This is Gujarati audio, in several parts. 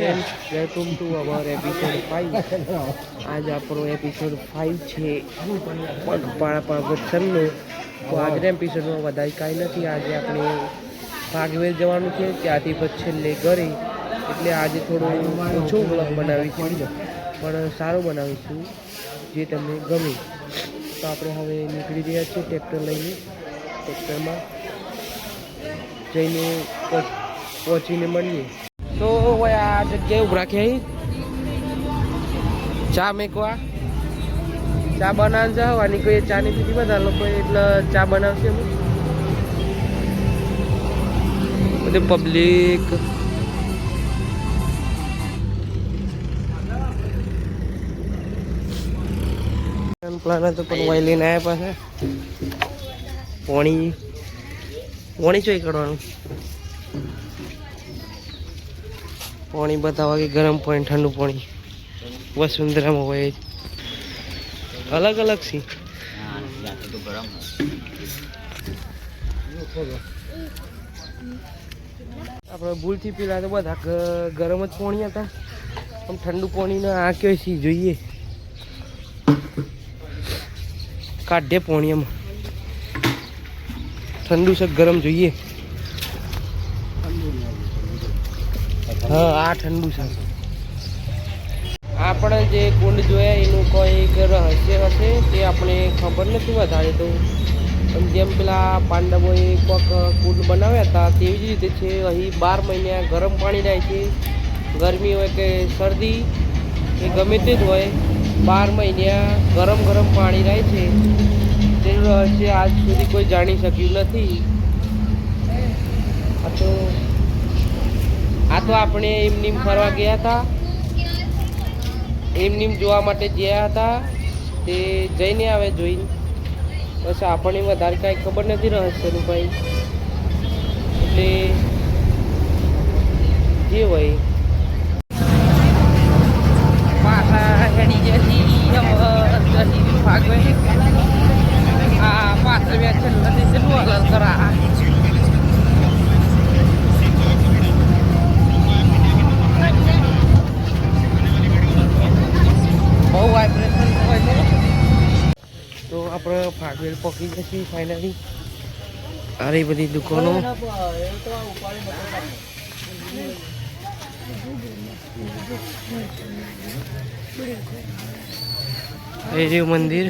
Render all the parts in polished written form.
Friends, welcome to our episode 5। आज આપણો એપિસોડ 5 છે પગપાળા પ્રવચનનો। તો આજના એપિસોડમાં વધારે કાંઈ નથી। આજે આપણે ભાગવેલ જવાનું છે, ત્યાંથી પછી છેલ્લે ઘરે। એટલે આજે થોડું ઓછો વ્લોગ બનાવીશું, પણ સારો બનાવીશું જે તમને ગમે। તો આપણે હવે નીકળી રહ્યા છીએ ટ્રેક્ટર લઈને। ટ્રેક્ટરમાં જઈને પહોંચીને મળીએ। तो वो आ जगह उभरा के चा मेकवा चा बना जવાની કોઈ ચા ની પીધી બધા લોકો એટલે ચા બનાવશે બધે પબ્લિક પ્લાન તો પણ વાઈ લઈને આયા પાસે પાણી ચોઈ કરવાનું पानी बतावा कि गर्म पानी ठंडू पानी वसुंधरा में हुए अलग अलग सी तो गरम આપણે ભૂલથી પીલા તો બધા ગરમ જ પાણી હતા। આમ ઠંડુ પાણીને આ કયો સી જોઈએ કાઢે પાણી આમ ઠંડુ છે ગરમ જોઈએ। हाँ आ ठंडू है। આપણે જે કુંડ જોયા એનું કોઈક રહસ્ય હશે તે આપણે ખબર નથી વધારે। તો જેમ પેલા પાંડવોએ કોઈક કુંડ બનાવ્યા હતા તેવી જ રીતે છે। અહીં 12 મહિના ગરમ પાણી રહે છે। ગરમી હોય કે શરદી એ ગમે તે જ હોય 12 મહિના ગરમ પાણી રહે છે। તેનું રહસ્ય આજ સુધી કોઈ જાણી શક્યું નથી। આ તો આપણે એમની ફરવા ગયા હતા, એમની જોવા માટે ગયા હતા તે જઈને આવે જોઈને બસ આપણને વધારે કાંઈ ખબર નથી રહસ્યનું ભાઈ। એટલે જે હોય પાછા હેડી જતી ભાગવે આ પાછળ વ્યાખ્યા નથી કેટલું અલગ કરા બહુ વાઇબ્રેશન હોય છે। તો આપણે ભાગવેલ પહોંચી જઈએ ફાઇનલી। અરે બધી દુકાનો એ રહ્યું મંદિર।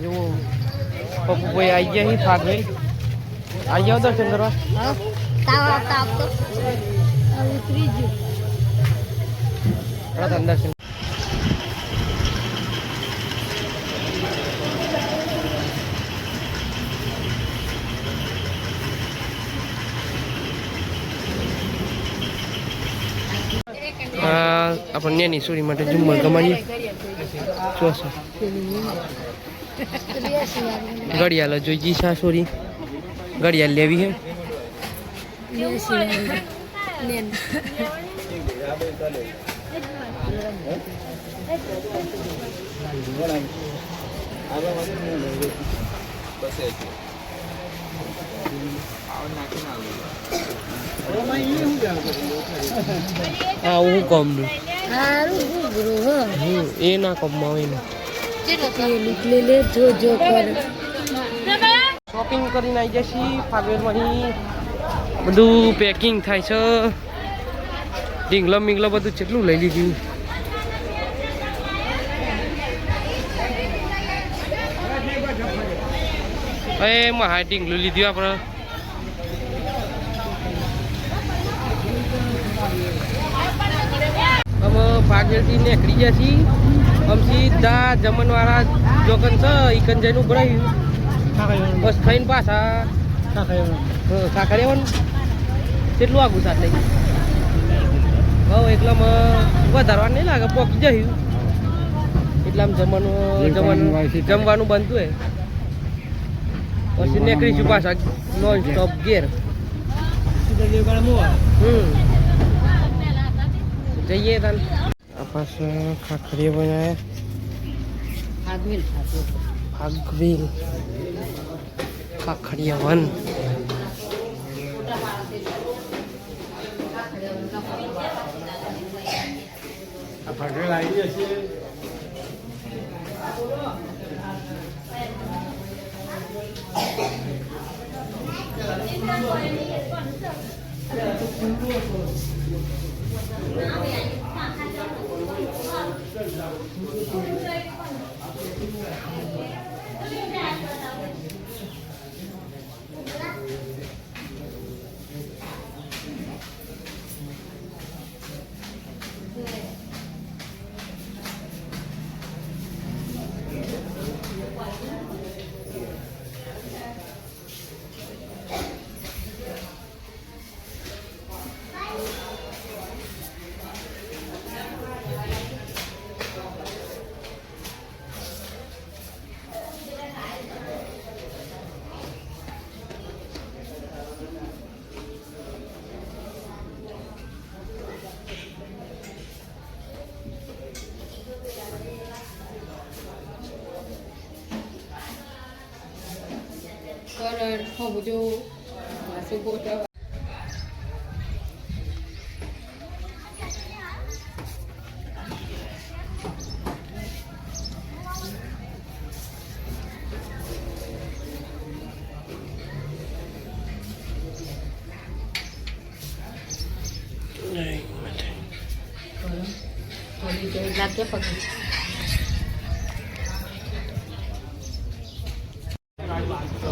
જો પપ્પુ ભાઈ આવી ગયા અહીં ભાગવેલ आ जाओ दर्शन करवा। दर्शन अपन सूरी माटे झुम्मर कमाड़िए घड़ियाल जोईए सासोरी घड़ियाल लेवी है। कम ए ना कम शॉपिंग કરીને આવી જશી ભાગવેલમાંથી બધું પેકિંગ થાય છે। ઢીંગલો મીંગલો બધું કેટલું લઈ લીધું। એમાં હા ઢીંગલું લીધું આપણે। હવે ભાગવેલથી નીકળી ગયા છીએ। આમ સીધા જમણવાળા જોકન છે ઈકન જઈને ઉભરાયું बस खाइन पासा साखरेवन કેટલું આગું સાથ લઈ હવે એકલામાં વધારવા નહીં લાગે પોકી જયું એટલામાં જમવાનું બનતું હોય પછી નીકળીશું પાછા નોન સ્ટોપ ગેર જઈએ તાન આ પાછા ખાખરીયા બનાયા આગવેલ ખાખડિયા વન.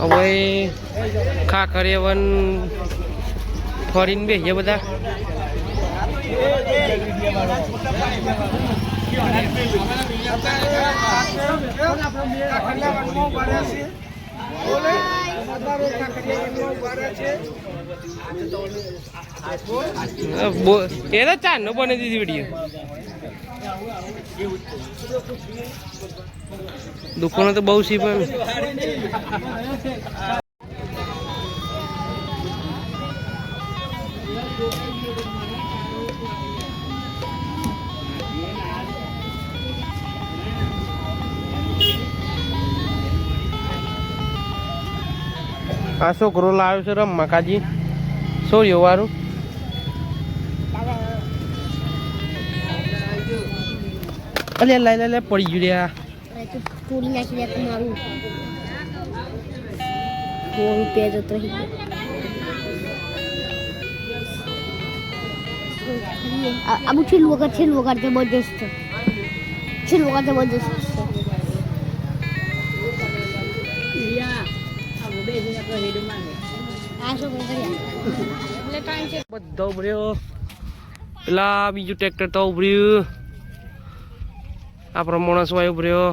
હવે ખાખડિયા વન ફરીને બેસીએ બધા. એ તો ચાર નો બની દીધી વિડીયો. દુકાનો તો બહુ સી પણ આ છોકરો લાવ્યો છે રમવા કાજી સોર્યો વાળું. અલે લાઈ લે પડી ગયું લ્યા. તોડી નાખી દે મારું. રૂપિયા જતો આબુ છેલ્લું વખત જબરજસ્ત બધો ઉભર્યો. પેલા બીજું ટ્રેક્ટર તો ઉભર્યું. આપણો માણસ વાય ઉભર્યો.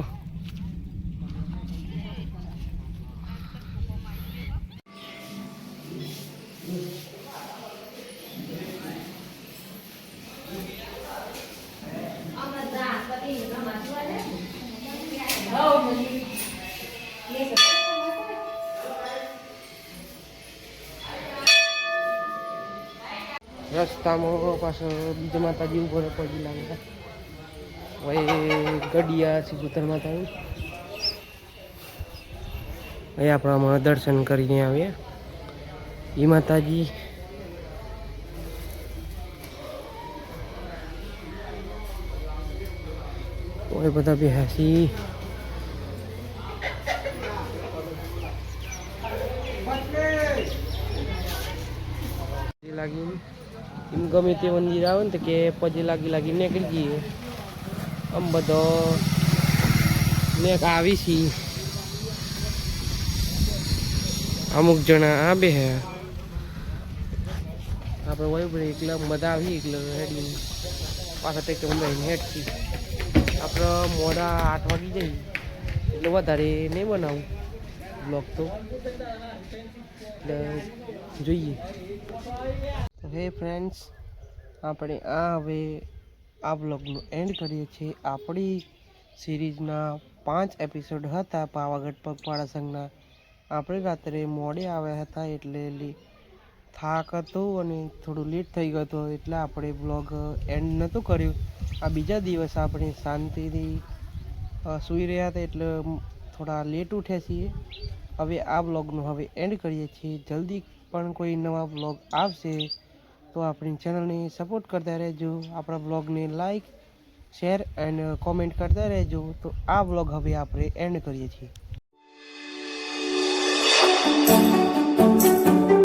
રસ્તામાં પાછો બીજા માતાજી ઉપર પડી લાગતા. હવે ગઢિયા સિગુતર માતા અહીં આપણે હમણાં દર્શન કરીને આવીએ. એ માતાજી કોઈ બધા બેહાસી લાગી એમ ગમે તે મંદિર આવે ને તો કે પછી લાગી નીકળી જઈએ. આમ બધો મેક આવી છી. અમુક જણા આ બે હે આપણે વહી પડે એકલા બધા આવી એટલે હેડી પાછા ટેક્ટર મુંબઈ હેડ છી. આપણે મોડા 8 વાગી જઈએ એટલે વધારે નહીં બનાવું બ્લોગ તો એટલે જોઈએ. હે ફ્રેન્ડ્સ, આપણે હવે આ બ્લોગનું એન્ડ કરીએ છીએ. આપણી સિરીઝના 5 એપિસોડ હતા પાવાગઢ પગપાળા સંઘના. આપણે રાત્રે મોડે આવ્યા હતા એટલે થાક હતો અને થોડું લેટ થઈ ગયું હતું એટલે આપણે બ્લોગ એન્ડ નહોતું કર્યું. આ બીજા દિવસ આપણે શાંતિથી સૂઈ રહ્યા હતા એટલે થોડા લેટ ઉઠ્યા છીએ. હવે આ બ્લોગનું હવે એન્ડ કરીએ છીએ. જલ્દી પણ કોઈ નવા બ્લોગ આવશે તો આપણી ચેનલને સપોર્ટ કરતા રહેજો. આપણા બ્લોગને લાઈક શેર એન્ડ કોમેન્ટ કરતા રહેજો. તો આ બ્લોગ હવે આપણે એન્ડ કરીએ છીએ.